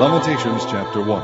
Lamentations chapter 1.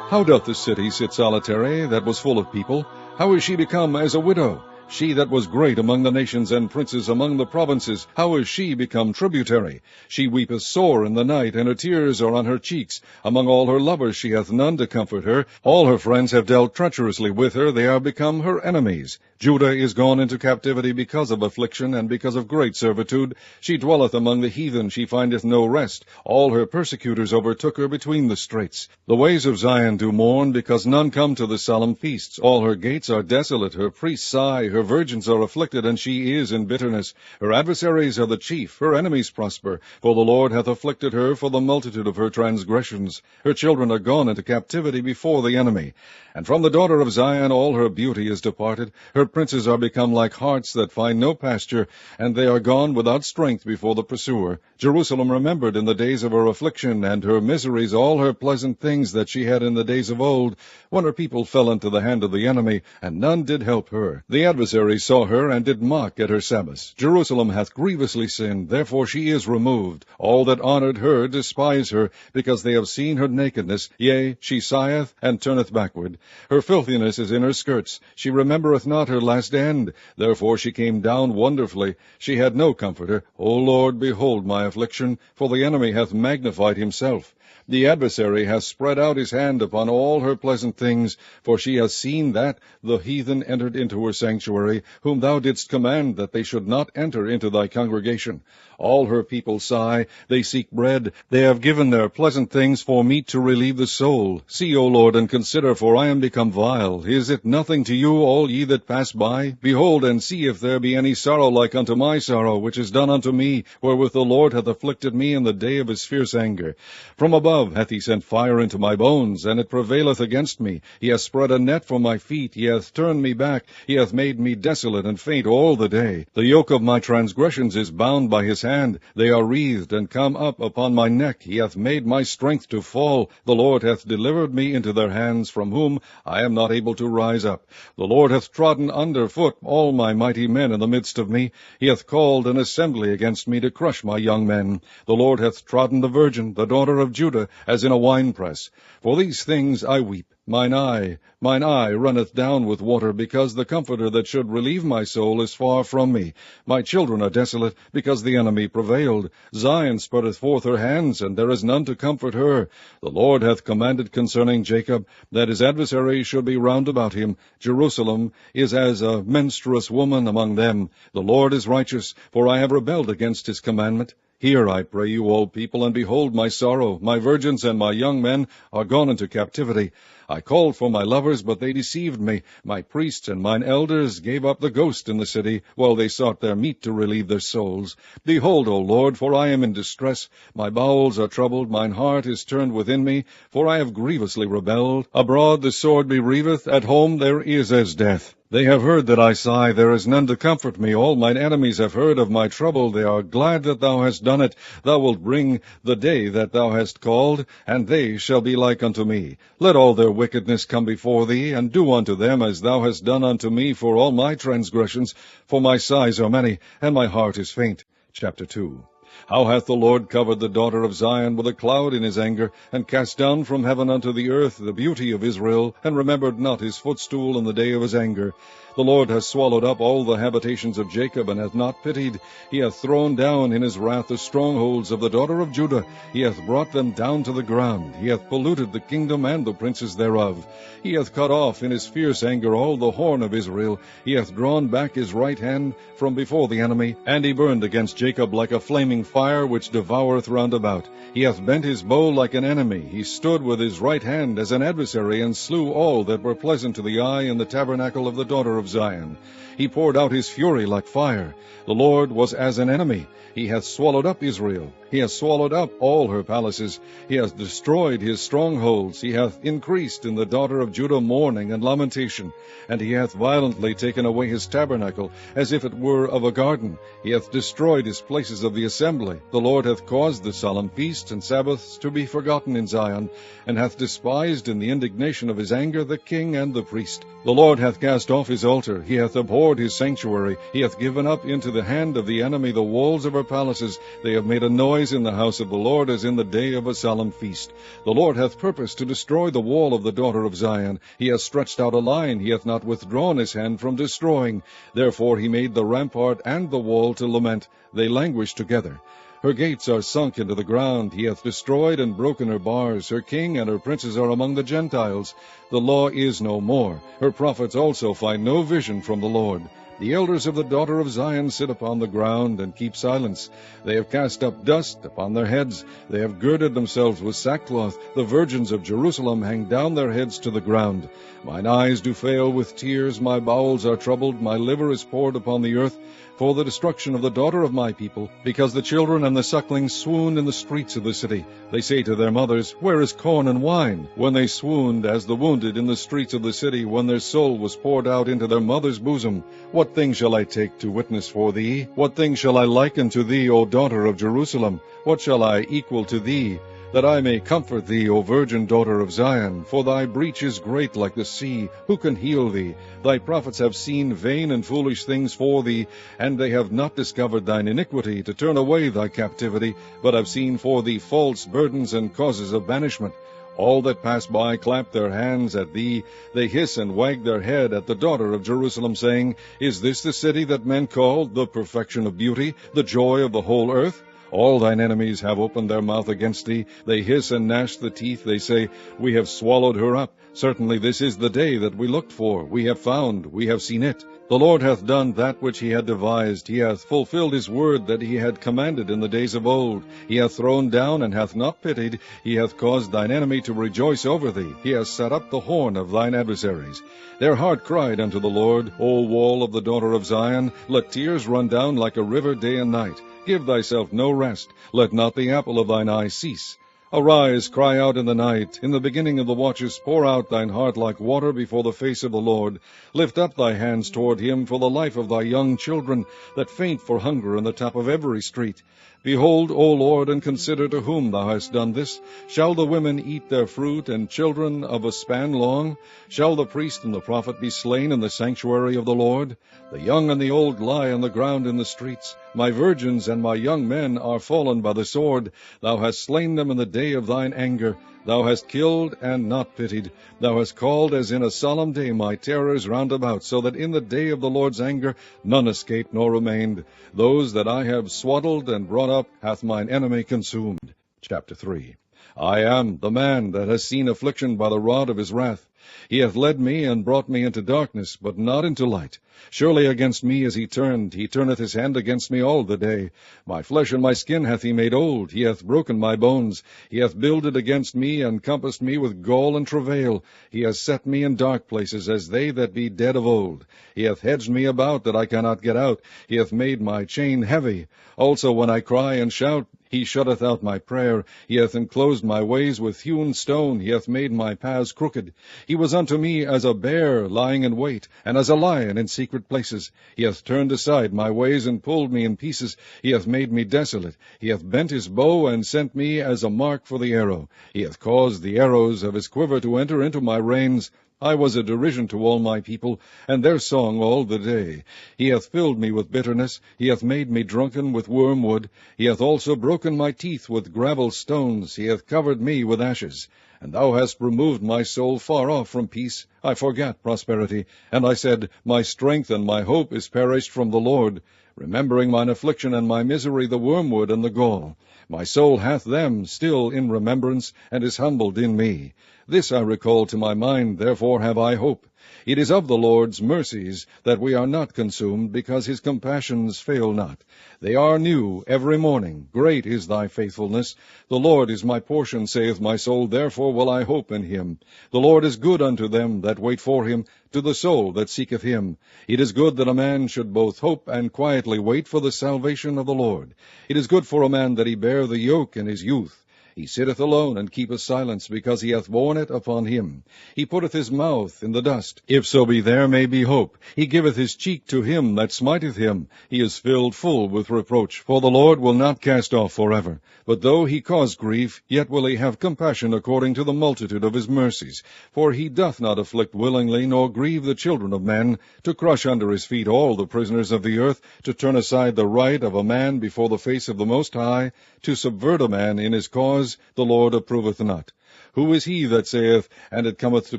How doth the city sit solitary, that was full of people? How is she become as a widow? She that was great among the nations and princes among the provinces, how is she become tributary? She weepeth sore in the night, and her tears are on her cheeks. Among all her lovers she hath none to comfort her. All her friends have dealt treacherously with her, they are become her enemies. Judah is gone into captivity because of affliction, and because of great servitude. She dwelleth among the heathen, she findeth no rest. All her persecutors overtook her between the straits. The ways of Zion do mourn, because none come to the solemn feasts. All her gates are desolate, her priests sigh, her virgins are afflicted, and she is in bitterness. Her adversaries are the chief, her enemies prosper. For the Lord hath afflicted her for the multitude of her transgressions. Her children are gone into captivity before the enemy. And from the daughter of Zion all her beauty is departed. Her princes are become like harts that find no pasture, and they are gone without strength before the pursuer. Jerusalem remembered in the days of her affliction, and her miseries all her pleasant things that she had in the days of old, when her people fell into the hand of the enemy, and none did help her. The adversaries saw her, and did mock at her Sabbaths. Jerusalem hath grievously sinned, therefore she is removed. All that honored her despise her, because they have seen her nakedness. Yea, she sigheth, and turneth backward. Her filthiness is in her skirts. She remembereth not her last end. Therefore she came down wonderfully. She had no comforter. O Lord, behold my affliction, for the enemy hath magnified himself. The adversary hath spread out his hand upon all her pleasant things, for she hath seen that the heathen entered into her sanctuary, whom thou didst command that they should not enter into thy congregation. All her people sigh, they seek bread. They have given their pleasant things for meat to relieve the soul. See, O Lord, and consider, for I am become vile. Is it nothing to you, all ye that pass by? Behold, and see if there be any sorrow like unto my sorrow, which is done unto me, wherewith the Lord hath afflicted me in the day of his fierce anger. From above hath he sent fire into my bones, and it prevaileth against me. He hath spread a net for my feet, he hath turned me back, he hath made me desolate and faint all the day. The yoke of my transgressions is bound by his hand, they are wreathed and come up upon my neck. He hath made my strength to fall. The Lord hath delivered me into their hands, from whom I am not able to rise up. The Lord hath trodden under foot all my mighty men in the midst of me. He hath called an assembly against me to crush my young men. The Lord hath trodden the virgin, the daughter of Judah, as in a winepress. For these things I weep. Mine eye runneth down with water, because the Comforter that should relieve my soul is far from me. My children are desolate, because the enemy prevailed. Zion spreadeth forth her hands, and there is none to comfort her. The Lord hath commanded concerning Jacob, that his adversaries should be round about him. Jerusalem is as a menstruous woman among them. The Lord is righteous, for I have rebelled against his commandment. Hear, I pray you, all people, and behold my sorrow. My virgins and my young men are gone into captivity. I called for my lovers, but they deceived me. My priests and mine elders gave up the ghost in the city, while they sought their meat to relieve their souls. Behold, O Lord, for I am in distress. My bowels are troubled, mine heart is turned within me, for I have grievously rebelled. Abroad the sword bereaveth, at home there is as death. They have heard that I sigh, there is none to comfort me. All mine enemies have heard of my trouble. They are glad that thou hast done it. Thou wilt bring the day that thou hast called, and they shall be like unto me. Let all their wickedness come before thee, and do unto them as thou hast done unto me for all my transgressions. For my sighs are many, and my heart is faint. Chapter 2. How hath the Lord covered the daughter of Zion with a cloud in his anger, and cast down from heaven unto the earth the beauty of Israel, and remembered not his footstool in the day of his anger. The Lord hath swallowed up all the habitations of Jacob, and hath not pitied. He hath thrown down in his wrath the strongholds of the daughter of Judah. He hath brought them down to the ground. He hath polluted the kingdom and the princes thereof. He hath cut off in his fierce anger all the horn of Israel. He hath drawn back his right hand from before the enemy, and he burned against Jacob like a flaming fire which devoureth round about. He hath bent his bow like an enemy. He stood with his right hand as an adversary, and slew all that were pleasant to the eye in the tabernacle of the daughter of Zion. He poured out his fury like fire. The Lord was as an enemy. He hath swallowed up Israel. He hath swallowed up all her palaces. He hath destroyed his strongholds. He hath increased in the daughter of Judah mourning and lamentation. And he hath violently taken away his tabernacle, as if it were of a garden. He hath destroyed his places of the assembly. assembly. The Lord hath caused the solemn feasts and Sabbaths to be forgotten in Zion, and hath despised in the indignation of his anger the king and the priest. The Lord hath cast off his altar, he hath abhorred his sanctuary, he hath given up into the hand of the enemy the walls of her palaces. They have made a noise in the house of the Lord as in the day of a solemn feast. The Lord hath purposed to destroy the wall of the daughter of Zion. He hath stretched out a line, he hath not withdrawn his hand from destroying. Therefore he made the rampart and the wall to lament. They languish together. Her gates are sunk into the ground. He hath destroyed and broken her bars. Her king and her princes are among the Gentiles. The law is no more. Her prophets also find no vision from the Lord. The elders of the daughter of Zion sit upon the ground and keep silence. They have cast up dust upon their heads. They have girded themselves with sackcloth. The virgins of Jerusalem hang down their heads to the ground. Mine eyes do fail with tears. My bowels are troubled. My liver is poured upon the earth, for the destruction of the daughter of my people, because the children and the sucklings swoon in the streets of the city. They say to their mothers, Where is corn and wine? When they swooned as the wounded in the streets of the city, when their soul was poured out into their mother's bosom. What thing shall I take to witness for thee? What thing shall I liken to thee, O daughter of Jerusalem? What shall I equal to thee, that I may comfort thee, O virgin daughter of Zion? For thy breach is great like the sea. Who can heal thee? Thy prophets have seen vain and foolish things for thee, and they have not discovered thine iniquity, to turn away thy captivity, but have seen for thee false burdens and causes of banishment. All that pass by clap their hands at thee. They hiss and wag their head at the daughter of Jerusalem, saying, Is this the city that men call the perfection of beauty, the joy of the whole earth? All thine enemies have opened their mouth against thee. They hiss and gnash the teeth. They say, We have swallowed her up. Certainly this is the day that we looked for. We have found, we have seen it. The Lord hath done that which he had devised. He hath fulfilled his word that he had commanded in the days of old. He hath thrown down and hath not pitied. He hath caused thine enemy to rejoice over thee. He hath set up the horn of thine adversaries. Their heart cried unto the Lord, O wall of the daughter of Zion, let tears run down like a river day and night. Give thyself no rest. Let not the apple of thine eye cease. Arise, cry out in the night. In the beginning of the watches pour out thine heart like water before the face of the Lord. Lift up thy hands toward him for the life of thy young children, that faint for hunger in the top of every street. Behold, O Lord, and consider to whom thou hast done this. Shall the women eat their fruit, and children of a span long? Shall the priest and the prophet be slain in the sanctuary of the Lord? The young and the old lie on the ground in the streets. My virgins and my young men are fallen by the sword. Thou hast slain them in the day of thine anger. Thou hast killed and not pitied. Thou hast called as in a solemn day my terrors round about, so that in the day of the Lord's anger none escaped nor remained. Those that I have swaddled and brought up hath mine enemy consumed. Chapter 3. I am the man that has seen affliction by the rod of his wrath. He hath led me and brought me into darkness, but not into light. Surely against me is he turneth his hand against me all the day. My flesh and my skin hath he made old, he hath broken my bones. He hath builded against me, and compassed me with gall and travail. He hath set me in dark places, as they that be dead of old. He hath hedged me about, that I cannot get out. He hath made my chain heavy. Also when I cry and shout, he shutteth out my prayer. He hath enclosed my ways with hewn stone. He hath made my paths crooked. He was unto me as a bear lying in wait, and as a lion in secret places. He hath turned aside my ways, and pulled me in pieces. He hath made me desolate. He hath bent his bow, and sent me as a mark for the arrow. He hath caused the arrows of his quiver to enter into my reins. I was a derision to all my people, and their song all the day. He hath filled me with bitterness. He hath made me drunken with wormwood. He hath also broken my teeth with gravel stones. He hath covered me with ashes. And thou hast removed my soul far off from peace. I forgat prosperity. And I said, My strength and my hope is perished from the Lord. Remembering mine affliction and my misery, the wormwood and the gall. My soul hath them still in remembrance, and is humbled in me. This I recall to my mind, therefore have I hope. It is of the Lord's mercies that we are not consumed, because his compassions fail not. They are new every morning. Great is thy faithfulness. The Lord is my portion, saith my soul, therefore will I hope in him. The Lord is good unto them that wait for him, to the soul that seeketh him. It is good that a man should both hope and quietly wait for the salvation of the Lord. It is good for a man that he bear the yoke in his youth. He sitteth alone, and keepeth silence, because he hath borne it upon him. He putteth his mouth in the dust, if so be there may be hope. He giveth his cheek to him that smiteth him. He is filled full with reproach. For the Lord will not cast off forever. But though he cause grief, yet will he have compassion according to the multitude of his mercies. For he doth not afflict willingly, nor grieve the children of men, to crush under his feet all the prisoners of the earth, to turn aside the right of a man before the face of the Most High, to subvert a man in his cause, the Lord approveth not. Who is he that saith, and it cometh to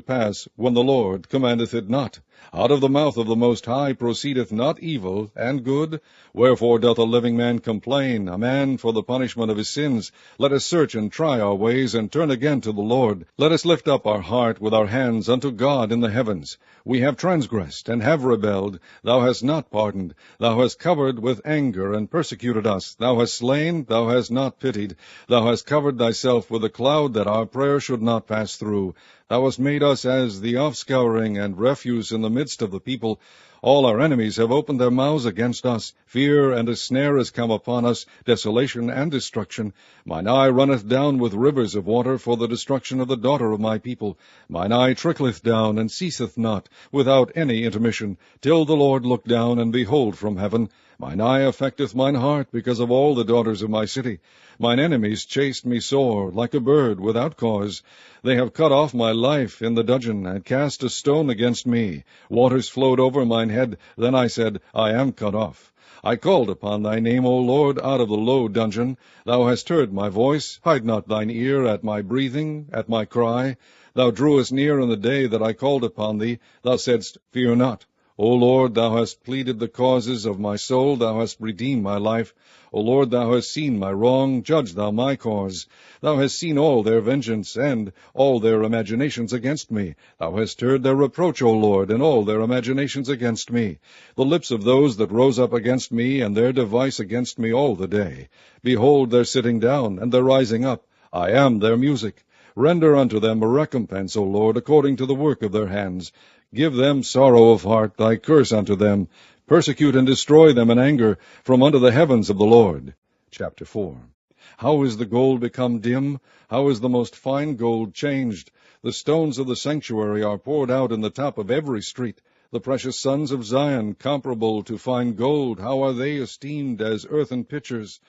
pass, when the Lord commandeth it not? Out of the mouth of the Most High proceedeth not evil and good? Wherefore doth a living man complain, a man for the punishment of his sins? Let us search and try our ways, and turn again to the Lord. Let us lift up our heart with our hands unto God in the heavens. We have transgressed, and have rebelled. Thou hast not pardoned. Thou hast covered with anger, and persecuted us. Thou hast slain, thou hast not pitied. Thou hast covered thyself with a cloud, that our prayer should not pass through. Thou hast made us as the offscouring and refuse in the midst of the people. All our enemies have opened their mouths against us. Fear and a snare is come upon us, desolation and destruction. Mine eye runneth down with rivers of water for the destruction of the daughter of my people. Mine eye trickleth down, and ceaseth not, without any intermission, till the Lord look down and behold from heaven. Mine eye affecteth mine heart because of all the daughters of my city. Mine enemies chased me sore, like a bird without cause. They have cut off my life in the dudgeon, and cast a stone against me. Waters flowed over mine head. Then I said, I am cut off. I called upon thy name, O Lord, out of the low dungeon. Thou hast heard my voice. Hide not thine ear at my breathing, at my cry. Thou drewest near in the day that I called upon thee. Thou saidst, Fear not. O Lord, thou hast pleaded the causes of my soul. Thou hast redeemed my life. O Lord, thou hast seen my wrong. Judge thou my cause. Thou hast seen all their vengeance, and all their imaginations against me. Thou hast heard their reproach, O Lord, and all their imaginations against me. The lips of those that rose up against me, and their device against me all the day. Behold their sitting down, and their rising up. I am their music. Render unto them a recompense, O Lord, according to the work of their hands. Give them sorrow of heart, thy curse unto them. Persecute and destroy them in anger, from under the heavens of the Lord. Chapter 4. How is the gold become dim? How is the most fine gold changed? The stones of the sanctuary are poured out in the top of every street. The precious sons of Zion, comparable to fine gold, how are they esteemed as earthen pitchers,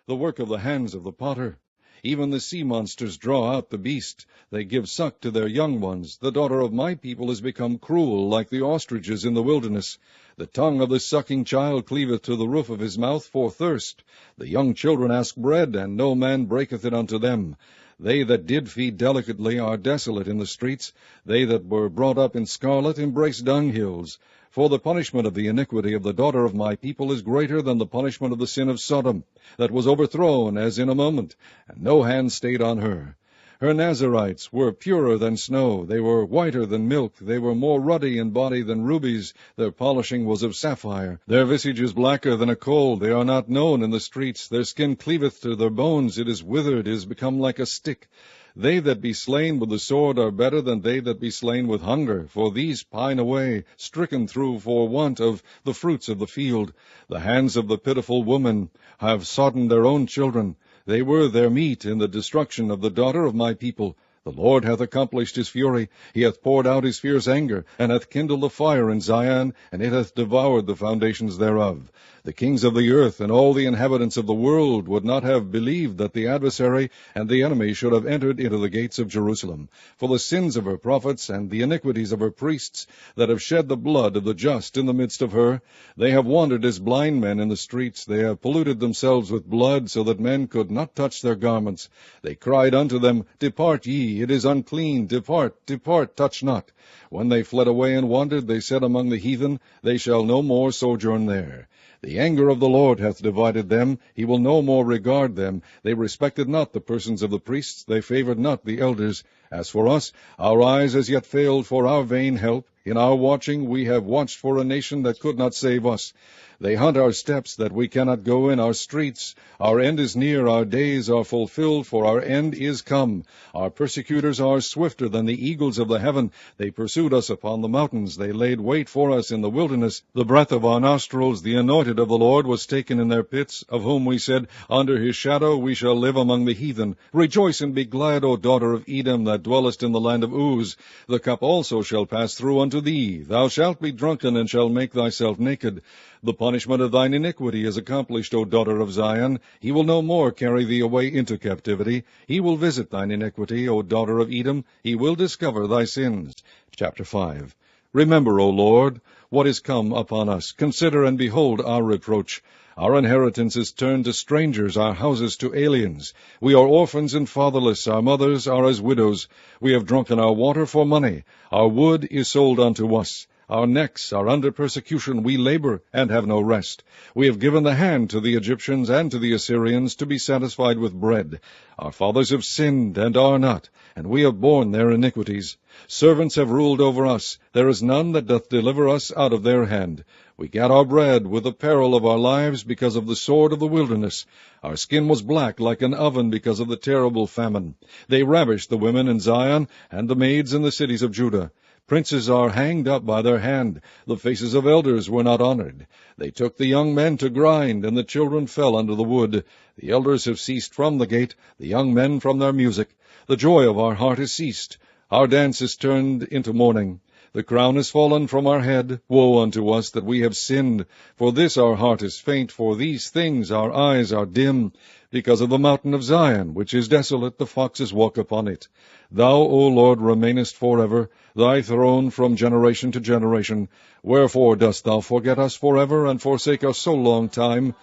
the work of the hands of the potter? Even the sea monsters draw out the beast. They give suck to their young ones. The daughter of my people is become cruel, like the ostriches in the wilderness. The tongue of the sucking child cleaveth to the roof of his mouth for thirst. The young children ask bread, and no man breaketh it unto them. They that did feed delicately are desolate in the streets. They that were brought up in scarlet embrace dunghills. For the punishment of the iniquity of the daughter of my people is greater than the punishment of the sin of Sodom, that was overthrown as in a moment, and no hand stayed on her. Her Nazarites were purer than snow. They were whiter than milk. They were more ruddy in body than rubies. Their polishing was of sapphire. Their visage is blacker than a coal. They are not known in the streets. Their skin cleaveth to their bones. It is withered. It is become like a stick. They that be slain with the sword are better than they that be slain with hunger, for these pine away, stricken through for want of the fruits of the field. The hands of the pitiful woman have sodden their own children. They were their meat in the destruction of the daughter of my people. The Lord hath accomplished his fury. He hath poured out his fierce anger, and hath kindled a fire in Zion, and it hath devoured the foundations thereof. The kings of the earth and all the inhabitants of the world would not have believed that the adversary and the enemy should have entered into the gates of Jerusalem. For the sins of her prophets and the iniquities of her priests, that have shed the blood of the just in the midst of her, they have wandered as blind men in the streets. They have polluted themselves with blood, so that men could not touch their garments. They cried unto them, Depart ye, it is unclean, depart, depart, touch not. When they fled away and wandered, they said among the heathen, They shall no more sojourn there. The anger of the Lord hath divided them. He will no more regard them. They respected not the persons of the priests. They favored not the elders. As for us, our eyes as yet failed for our vain help. In our watching we have watched for a nation that could not save us. They hunt our steps, that we cannot go in our streets. Our end is near, our days are fulfilled, for our end is come. Our persecutors are swifter than the eagles of the heaven. They pursued us upon the mountains. They laid wait for us in the wilderness. The breath of our nostrils, the anointed of the Lord, was taken in their pits, of whom we said, Under his shadow we shall live among the heathen. Rejoice and be glad, O daughter of Edom, that dwellest in the land of Uz. The cup also shall pass through unto thee. Thou shalt be drunken, and shalt make thyself naked. The punishment of thine iniquity is accomplished, O daughter of Zion. He will no more carry thee away into captivity. He will visit thine iniquity, O daughter of Edom. He will discover thy sins. Chapter 5. Remember, O Lord, what is come upon us. Consider and behold our reproach. Our inheritance is turned to strangers, our houses to aliens. We are orphans and fatherless, our mothers are as widows. We have drunken our water for money. Our wood is sold unto us. Our necks are under persecution. We labor and have no rest. We have given the hand to the Egyptians and to the Assyrians to be satisfied with bread. Our fathers have sinned and are not, and we have borne their iniquities. Servants have ruled over us. There is none that doth deliver us out of their hand. We gat our bread with the peril of our lives because of the sword of the wilderness. Our skin was black like an oven because of the terrible famine. They ravished the women in Zion and the maids in the cities of Judah. Princes are hanged up by their hand. The faces of elders were not honored. They took the young men to grind, and the children fell under the wood. The elders have ceased from the gate, the young men from their music. The joy of our heart is ceased. Our dance is turned into mourning. The crown is fallen from our head. Woe unto us that we have sinned. For this our heart is faint, for these things our eyes are dim. Because of the mountain of Zion, which is desolate, the foxes walk upon it. Thou, O Lord, remainest forever, thy throne from generation to generation. Wherefore dost thou forget us forever, and forsake us so long time?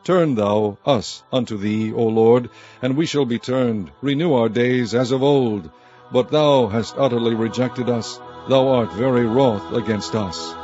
Turn thou us unto thee, O Lord, and we shall be turned. Renew our days as of old. But thou hast utterly rejected us. Thou art very wroth against us.